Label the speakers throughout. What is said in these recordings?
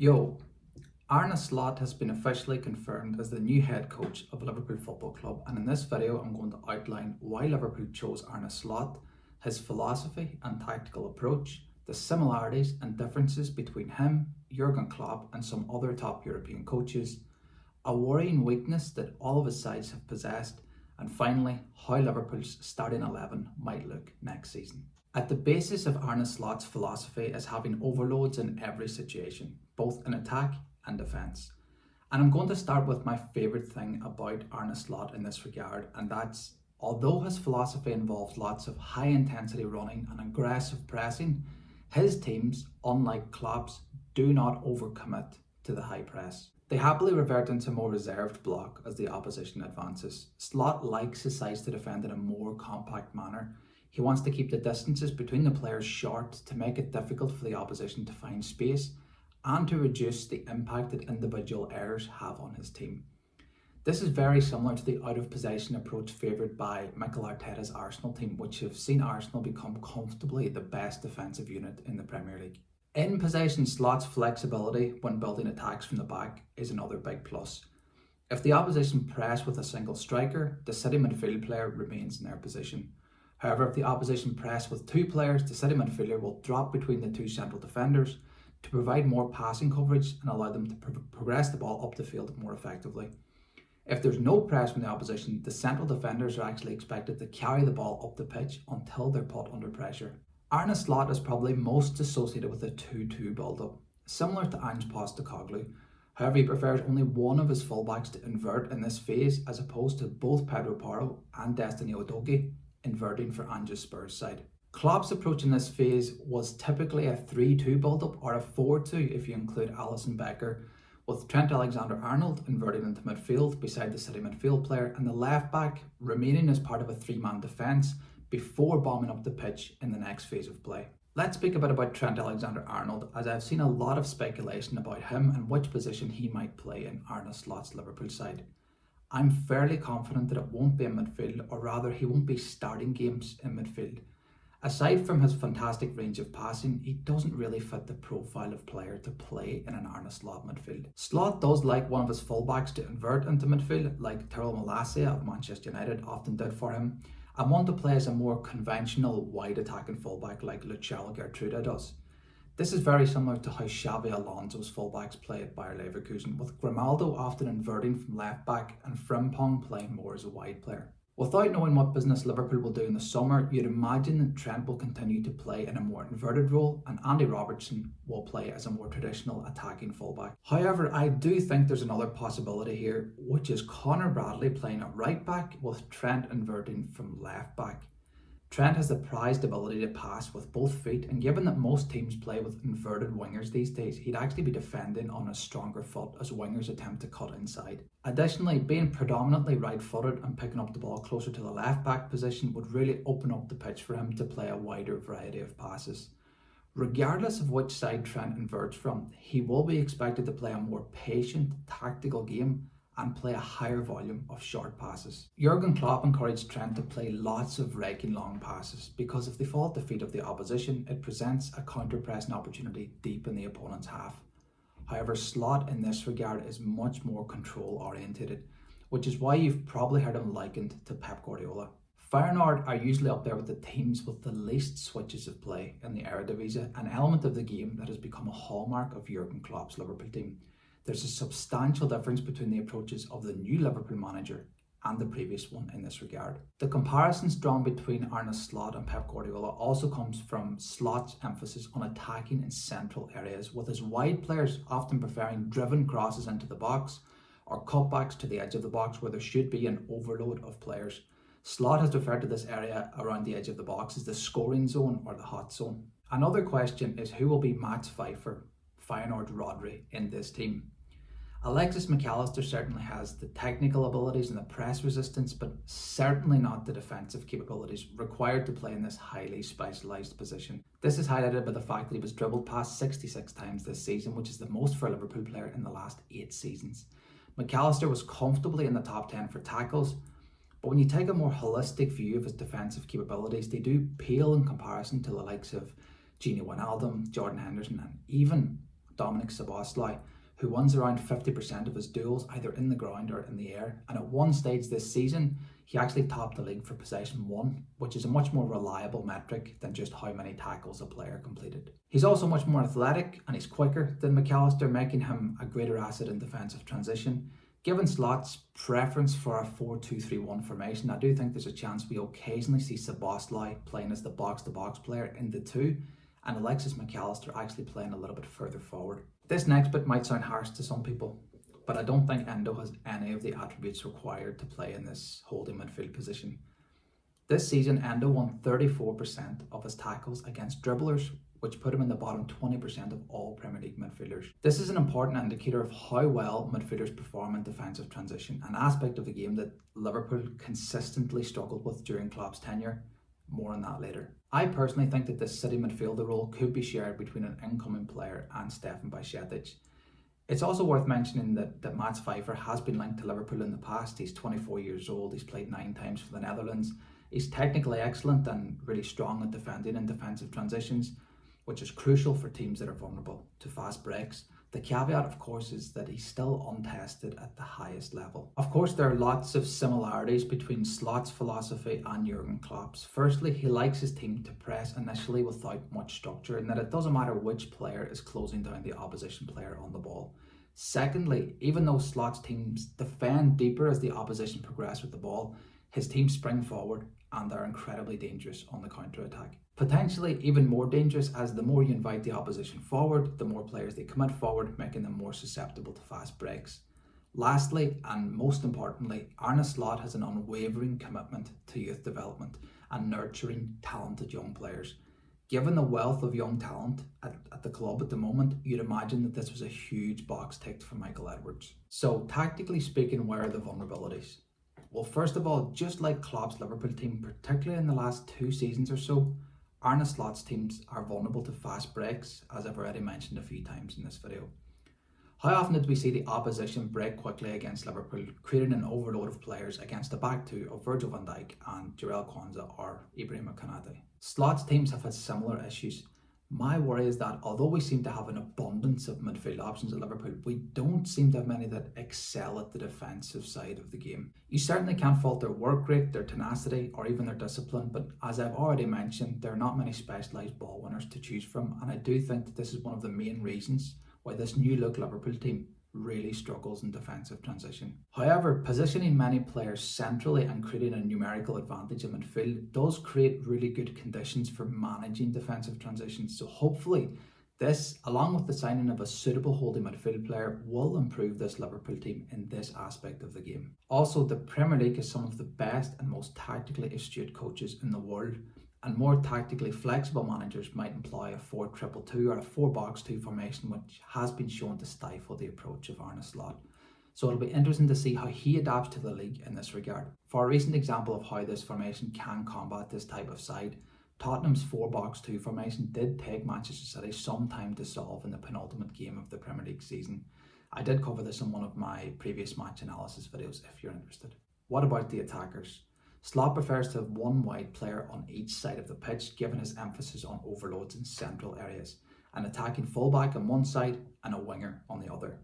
Speaker 1: Yo, Arne Slot has been officially confirmed as the new head coach of Liverpool Football Club, and in this video I'm going to outline why Liverpool chose Arne Slot, his philosophy and tactical approach, the similarities and differences between him, Jurgen Klopp and some other top European coaches, a worrying weakness that all of his sides have possessed, and finally how Liverpool's starting 11 might look next season. At the basis of Arne Slot's philosophy is having overloads in every situation, both in attack and defence. And I'm going to start with my favourite thing about Arne Slot in this regard, and that's although his philosophy involves lots of high intensity running and aggressive pressing, his teams, unlike Klopp's, do not overcommit to the high press. They happily revert into a more reserved block as the opposition advances. Slot likes his sides to defend in a more compact manner. He wants to keep the distances between the players short to make it difficult for the opposition to find space and to reduce the impact that individual errors have on his team. This is very similar to the out-of-possession approach favoured by Mikel Arteta's Arsenal team, which have seen Arsenal become comfortably the best defensive unit in the Premier League. In possession, Slot's flexibility when building attacks from the back is another big plus. If the opposition press with a single striker, the City midfield player remains in their position. However, if the opposition press with two players, the City midfielder will drop between the two central defenders to provide more passing coverage and allow them to progress the ball up the field more effectively. If there's no press from the opposition, the central defenders are actually expected to carry the ball up the pitch until they're put under pressure. Arne Slot is probably most associated with a 2-2 build-up, similar to Ange Postecoglou. However, he prefers only one of his fullbacks to invert in this phase as opposed to both Pedro Porro and Destiny Udogie inverting for Ange's Spurs side. Klopp's approach in this phase was typically a 3-2 build-up or a 4-2 if you include Alisson Becker, with Trent Alexander-Arnold inverting into midfield beside the City midfield player and the left back remaining as part of a three-man defence before bombing up the pitch in the next phase of play. Let's speak a bit about Trent Alexander-Arnold, as I've seen a lot of speculation about him and which position he might play in Arne Slot's Liverpool side. I'm fairly confident that it won't be in midfield, or rather he won't be starting games in midfield. Aside from his fantastic range of passing, he doesn't really fit the profile of player to play in an Arne Slot midfield. Slot does like one of his fullbacks to invert into midfield, like Tyrell Malacia of Manchester United often did for him, and one to play as a more conventional wide attacking fullback like Luciano Gertruda does. This is very similar to how Xabi Alonso's fullbacks play at Bayer Leverkusen, with Grimaldo often inverting from left back and Frimpong playing more as a wide player. Without knowing what business Liverpool will do in the summer, you'd imagine that Trent will continue to play in a more inverted role and Andy Robertson will play as a more traditional attacking fullback. However, I do think there's another possibility here, which is Connor Bradley playing at right back with Trent inverting from left back. Trent has the prized ability to pass with both feet, and given that most teams play with inverted wingers these days, he'd actually be defending on a stronger foot as wingers attempt to cut inside. Additionally, being predominantly right-footed and picking up the ball closer to the left-back position would really open up the pitch for him to play a wider variety of passes. Regardless of which side Trent inverts from, he will be expected to play a more patient, tactical game and play a higher volume of short passes. Jurgen Klopp encouraged Trent to play lots of raking long passes because if they fall at the feet of the opposition, it presents a counter-pressing opportunity deep in the opponent's half. However, Slot in this regard is much more control-orientated, which is why you've probably heard him likened to Pep Guardiola. Feyenoord are usually up there with the teams with the least switches of play in the Eredivisie, an element of the game that has become a hallmark of Jurgen Klopp's Liverpool team. There's a substantial difference between the approaches of the new Liverpool manager and the previous one in this regard. The comparisons drawn between Arne Slot and Pep Guardiola also comes from Slot's emphasis on attacking in central areas, with his wide players often preferring driven crosses into the box or cutbacks to the edge of the box where there should be an overload of players. Slot has referred to this area around the edge of the box as the scoring zone or the hot zone. Another question is who will be Matt's Pfeiffer, Feyenoord's Rodri, in this team. Alexis McAllister certainly has the technical abilities and the press resistance, but certainly not the defensive capabilities required to play in this highly specialised position. This is highlighted by the fact that he was dribbled past 66 times this season, which is the most for a Liverpool player in the last 8 seasons. McAllister was comfortably in the top 10 for tackles, but when you take a more holistic view of his defensive capabilities, they do pale in comparison to the likes of Gini Wijnaldum, Jordan Henderson and even Dominic Szoboszlai, who wins around 50% of his duels either in the ground or in the air, and at one stage this season he actually topped the league for possession won, which is a much more reliable metric than just how many tackles a player completed. He's also much more athletic and he's quicker than McAllister, making him a greater asset in defensive transition. Given Slot's preference for a 4-2-3-1 formation, I do think there's a chance we occasionally see Szoboszlai playing as the box-to-box player in the two, and Alexis McAllister actually playing a little bit further forward. This next bit might sound harsh to some people, but I don't think Endo has any of the attributes required to play in this holding midfield position. This season, Endo won 34% of his tackles against dribblers, which put him in the bottom 20% of all Premier League midfielders. This is an important indicator of how well midfielders perform in defensive transition, an aspect of the game that Liverpool consistently struggled with during Klopp's tenure. More on that later. I personally think that this City midfielder role could be shared between an incoming player and Stefan Bajcetic. It's also worth mentioning that Mats Pfeiffer has been linked to Liverpool in the past. He's 24 years old, he's played 9 times for the Netherlands. He's technically excellent and really strong at defending in defensive transitions, which is crucial for teams that are vulnerable to fast breaks. The caveat, of course, is that he's still untested at the highest level. Of course, there are lots of similarities between Slot's philosophy and Jurgen Klopp's. Firstly, he likes his team to press initially without much structure, and that it doesn't matter which player is closing down the opposition player on the ball. Secondly, even though Slot's teams defend deeper as the opposition progress with the ball, his teams spring forward and they're incredibly dangerous on the counter-attack. Potentially even more dangerous, as the more you invite the opposition forward, the more players they commit forward, making them more susceptible to fast breaks. Lastly, and most importantly, Arne Slot has an unwavering commitment to youth development and nurturing talented young players. Given the wealth of young talent at the club at the moment, you'd imagine that this was a huge box ticked for Michael Edwards. So tactically speaking, where are the vulnerabilities? Well, first of all, just like Klopp's Liverpool team, particularly in the last 2 seasons or so, Arne Slot's teams are vulnerable to fast breaks, as I've already mentioned a few times in this video. How often did we see the opposition break quickly against Liverpool, creating an overload of players against a back two of Virgil van Dijk and Jarell Quansah or Ibrahima Konate? Slot's teams have had similar issues. My worry is that although we seem to have an abundance of midfield options at Liverpool, we don't seem to have many that excel at the defensive side of the game. You certainly can't fault their work rate, their tenacity, or even their discipline, but as I've already mentioned, there are not many specialised ball winners to choose from, and I do think that this is one of the main reasons why this new look Liverpool team really struggles in defensive transition. However, positioning many players centrally and creating a numerical advantage in midfield does create really good conditions for managing defensive transitions. So hopefully this, along with the signing of a suitable holding midfield player, will improve this Liverpool team in this aspect of the game. Also, the Premier League has some of the best and most tactically astute coaches in the world, and more tactically flexible managers might employ a 4-2-2 or a 4-box-2 formation, which has been shown to stifle the approach of Arne Slot. So it'll be interesting to see how he adapts to the league in this regard. For a recent example of how this formation can combat this type of side, Tottenham's 4-box-2 formation did take Manchester City some time to solve in the penultimate game of the Premier League season. I did cover this in one of my previous match analysis videos if you're interested. What about the attackers? Slot prefers to have one wide player on each side of the pitch, given his emphasis on overloads in central areas, an attacking fullback on one side and a winger on the other.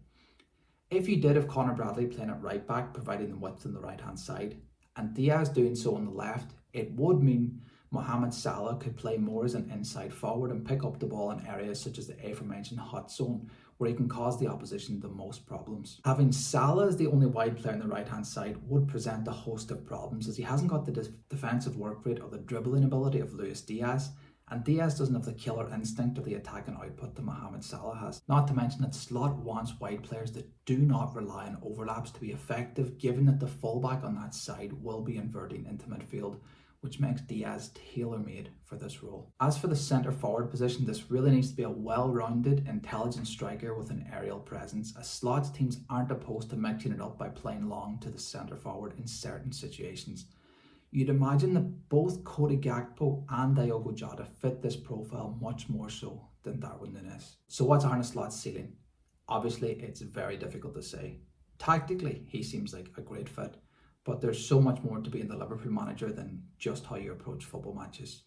Speaker 1: If you did have Conor Bradley playing at right back, providing the width on the right hand side, and Diaz doing so on the left, it would mean Mohamed Salah could play more as an inside forward and pick up the ball in areas such as the aforementioned hot zone, where he can cause the opposition the most problems. Having Salah as the only wide player on the right hand side would present a host of problems, as he hasn't got the defensive work rate or the dribbling ability of Luis Diaz, and Diaz doesn't have the killer instinct or the attacking output that Mohamed Salah has. Not to mention that Slot wants wide players that do not rely on overlaps to be effective, given that the fullback on that side will be inverting into midfield, which makes Diaz tailor-made for this role. As for the centre forward position, this really needs to be a well-rounded, intelligent striker with an aerial presence, as Slot's teams aren't opposed to mixing it up by playing long to the centre forward in certain situations. You'd imagine that both Cody Gakpo and Diogo Jota fit this profile much more so than Darwin Núñez. So what's Arne Slot's ceiling? Obviously, it's very difficult to say. Tactically, he seems like a great fit, but there's so much more to being the Liverpool manager than just how you approach football matches.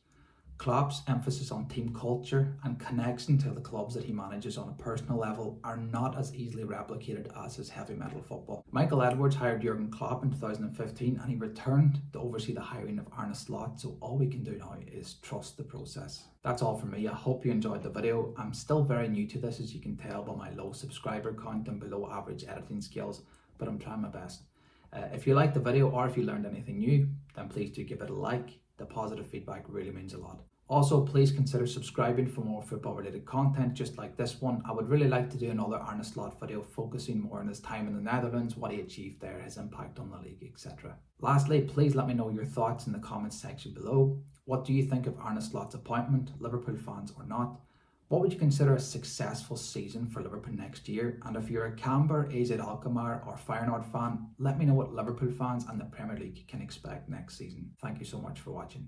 Speaker 1: Klopp's emphasis on team culture and connection to the clubs that he manages on a personal level are not as easily replicated as his heavy metal football. Michael Edwards hired Jurgen Klopp in 2015 and he returned to oversee the hiring of Arne Slot, so all we can do now is trust the process. That's all from me. I hope you enjoyed the video. I'm still very new to this, as you can tell by my low subscriber count and below average editing skills, but I'm trying my best. If you liked the video or if you learned anything new, then please do give it a like. The positive feedback really means a lot. Also, please consider subscribing for more football related content just like this one. I would really like to do another Arne Slot video focusing more on his time in the Netherlands, what he achieved there, his impact on the league, etc. Lastly, please let me know your thoughts in the comments section below. What do you think of Arne Slot's appointment, Liverpool fans or not? What would you consider a successful season for Liverpool next year? And if you're a Camber, AZ Alkmaar or Feyenoord fan, let me know what Liverpool fans and the Premier League can expect next season. Thank you so much for watching.